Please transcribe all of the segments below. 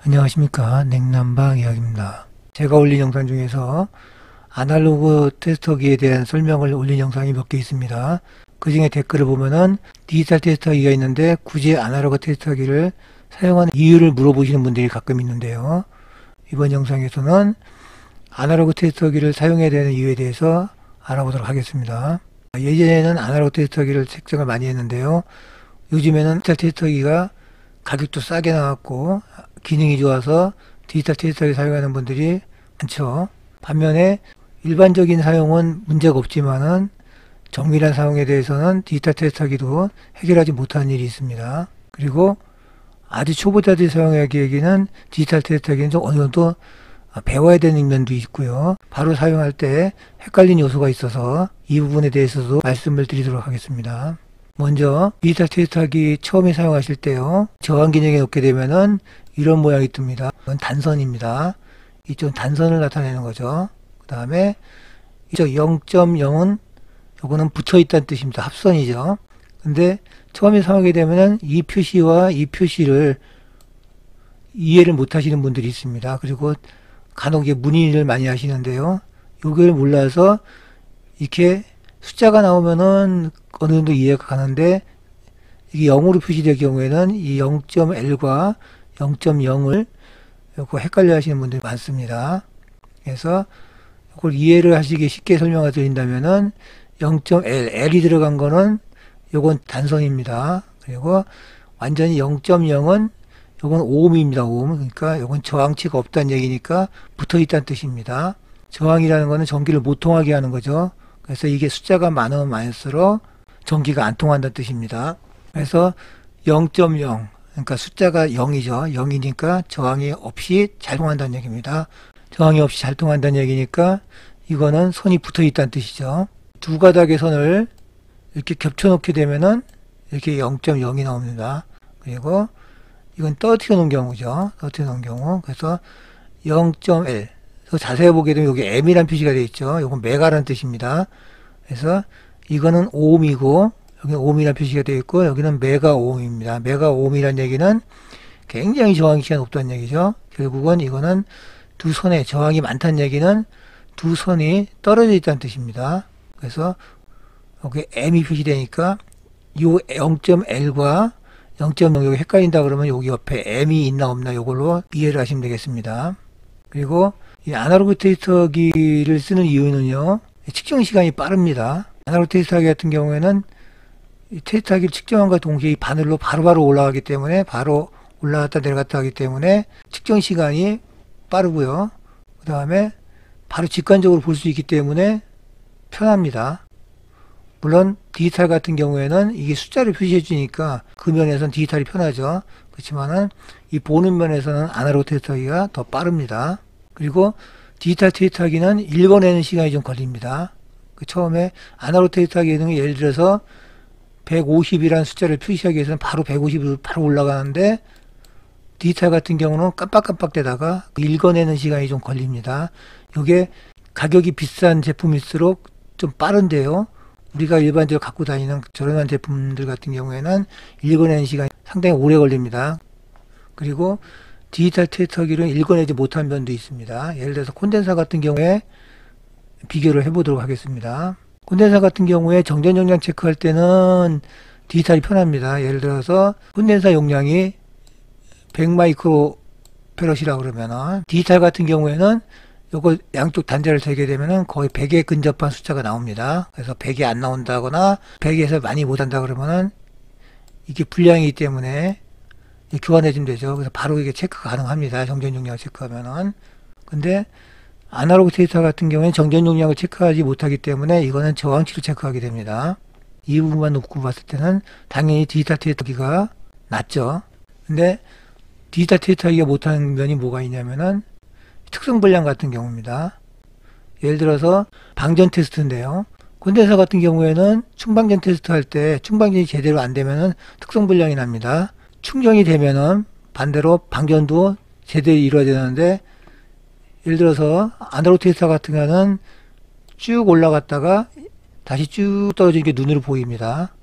안녕하십니까, 냉난방 이야기입니다. 제가 올린 영상 중에서 아날로그 테스터기에 대한 설명을 올린 영상이 몇 개 있습니다. 그 중에 댓글을 보면은 디지털 테스터기가 있는데 굳이 아날로그 테스터기를 사용하는 이유를 물어보시는 분들이 가끔 있는데요. 이번 영상에서는 아날로그 테스터기를 사용해야 되는 이유에 대해서 알아보도록 하겠습니다. 예전에는 아날로그 테스터기를 책정을 많이 했는데요. 요즘에는 디지털 테스터기가 가격도 싸게 나왔고 기능이 좋아서 디지털 테스터기 사용하는 분들이 많죠. 반면에 일반적인 사용은 문제가 없지만은 정밀한 사용에 대해서는 디지털 테스터기도 해결하지 못하는 일이 있습니다. 그리고 아주 초보자들이 사용하기에는 디지털 테스터기는 좀 어느 정도 배워야 되는 면도 있고요. 바로 사용할 때 헷갈리는 요소가 있어서 이 부분에 대해서도 말씀을 드리도록 하겠습니다. 먼저 디지털 테스터기 처음에 사용하실 때요, 저항 기능에 놓게 되면은 이런 모양이 뜹니다. 이건 단선입니다. 이쪽 단선을 나타내는 거죠. 그 다음에 이쪽 0.0은 요거는 붙어 있다는 뜻입니다. 합선이죠. 근데 처음에 사용하게 되면은 이 표시와 이 표시를 이해를 못 하시는 분들이 있습니다. 그리고 간혹 문의를 많이 하시는데요. 요걸 몰라서 이렇게 숫자가 나오면은 어느 정도 이해가 가는데 이게 0으로 표시될 경우에는 이 0.L과 0.0을 헷갈려 하시는 분들이 많습니다. 그래서 이걸 이해를 하시기 쉽게 설명을 드린다면은 0.L, L이 들어간 거는 요건 단선입니다. 그리고 완전히 0.0은 요건 오음입니다. 오음. 그러니까 요건 저항치가 없다는 얘기니까 붙어 있다는 뜻입니다. 저항이라는 거는 전기를 못 통하게 하는 거죠. 그래서 이게 숫자가 많으면 많을수록 전기가 안 통한다는 뜻입니다. 그래서 0.0, 그러니까 숫자가 0이죠. 0이니까 저항이 없이 잘 통한다는 얘기입니다. 저항이 없이 잘 통한다는 얘기니까 이거는 선이 붙어 있다는 뜻이죠. 두 가닥의 선을 이렇게 겹쳐 놓게 되면은 이렇게 0.0이 나옵니다. 그리고 이건 떨어뜨려 놓은 경우죠. 떨어뜨려 놓은 경우. 그래서 0.L. 자세히 보게 되면 여기 M이라는 표시가 되어 있죠. 이건 메가라는 뜻입니다. 그래서 이거는 오음이고 여기는 오음이라는 표시가 되어 있고 여기는 메가 오음입니다. 메가 오음이라는 얘기는 굉장히 저항치가 높다는 얘기죠. 결국은 이거는 두 선에 저항이 많다는 얘기는 두 선이 떨어져 있다는 뜻입니다. 그래서 여기 M이 표시되니까 이 0.L과 0.0 여기 헷갈린다 그러면 여기 옆에 M이 있나 없나 이걸로 이해를 하시면 되겠습니다. 그리고 이 아날로그 테스터기를 쓰는 이유는요, 측정 시간이 빠릅니다. 아날로그 테스터기 같은 경우에는 이 테스터기를 측정함과 동시에 이 바늘로 바로바로 올라가기 때문에 바로 올라갔다 내려갔다 하기 때문에 측정 시간이 빠르고요. 그 다음에 바로 직관적으로 볼 수 있기 때문에 편합니다. 물론 디지털 같은 경우에는 이게 숫자를 표시해 주니까 그 면에서는 디지털이 편하죠. 그렇지만은 이 보는 면에서는 아날로그 테스터기가 더 빠릅니다. 그리고 디지털 테스터기는 읽어내는 시간이 좀 걸립니다. 처음에 아날로그 테스터기는 예를 들어서 150이라는 숫자를 표시하기 위해서는 바로 150으로 바로 올라가는데 디지털 같은 경우는 깜빡깜빡대다가 읽어내는 시간이 좀 걸립니다. 이게 가격이 비싼 제품일수록 좀 빠른데요. 우리가 일반적으로 갖고 다니는 저렴한 제품들 같은 경우에는 읽어내는 시간이 상당히 오래 걸립니다. 그리고 디지털 테스터기는 읽어내지 못한 면도 있습니다. 예를 들어서 콘덴서 같은 경우에 비교를 해보도록 하겠습니다. 콘덴서 같은 경우에 정전 용량 체크할 때는 디지털이 편합니다. 예를 들어서 콘덴서 용량이 100 마이크로페럿이라고 그러면은 디지털 같은 경우에는 요거 양쪽 단자를 세게 되면은 거의 100에 근접한 숫자가 나옵니다. 그래서 100이 안 나온다거나 100에서 많이 못한다 그러면은 이게 불량이기 때문에 교환해 주면 되죠. 그래서 바로 이게 체크 가능합니다. 정전 용량을 체크하면은. 근데 아날로그 테스터 같은 경우에는 정전 용량을 체크하지 못하기 때문에 이거는 저항치를 체크하게 됩니다. 이 부분만 놓고 봤을 때는 당연히 디지털 테스터기가 낫죠. 근데 디지털 테스터기가 못하는 면이 뭐가 있냐면은 특성 불량 같은 경우입니다. 예를 들어서 방전 테스트인데요. 콘덴서 같은 경우에는 충방전 테스트 할 때 충방전이 제대로 안 되면은 특성 불량이 납니다. 충전이 되면은 반대로 방전도 제대로 이루어야 되는데 예를 들어서 아날로그 테스터 같은 경우는 쭉 올라갔다가 다시 쭉 떨어지는 게 눈으로 보입니다.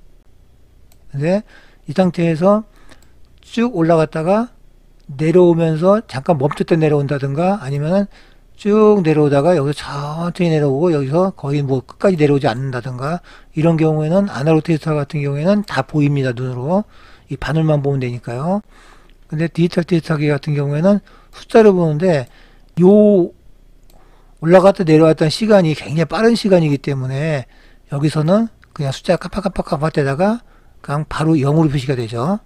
근데 이 상태에서 쭉 올라갔다가 내려오면서 잠깐 멈췄다 내려온다든가 아니면은 쭉 내려오다가 여기서 천천히 내려오고 여기서 거의 뭐 끝까지 내려오지 않는다든가 이런 경우에는 아날로그 테스터 같은 경우에는 다 보입니다. 눈으로. 이 바늘만 보면 되니까요. 근데 디지털 테스터기 같은 경우에는 숫자를 보는데 요 올라갔다 내려왔던 시간이 굉장히 빠른 시간이기 때문에 여기서는 그냥 숫자 깜빡깜빡깜빡대다가 그냥 바로 0으로 표시가 되죠.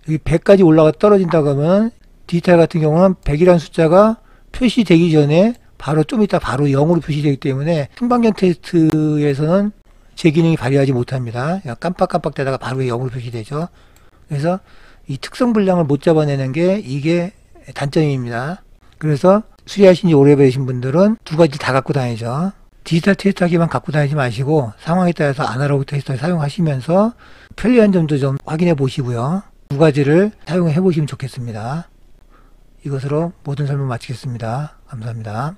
여기 100까지 올라가 떨어진다고 하면 디지털 같은 경우는 100이라는 숫자가 표시되기 전에 바로 좀 이따 바로 0으로 표시되기 때문에 승방견 테스트에서는 제 기능이 발휘하지 못합니다. 그냥 깜빡깜빡대다가 바로 0으로 표시되죠. 그래서 이 특성 분량을 못 잡아내는 게 이게 단점입니다. 그래서 수리하신 지 오래되신 분들은 두 가지 다 갖고 다니죠. 디지털 테스터기만 갖고 다니지 마시고 상황에 따라서 아날로그 테스터를 사용하시면서 편리한 점도 좀 확인해 보시고요. 두 가지를 사용해 보시면 좋겠습니다. 이것으로 모든 설명 마치겠습니다. 감사합니다.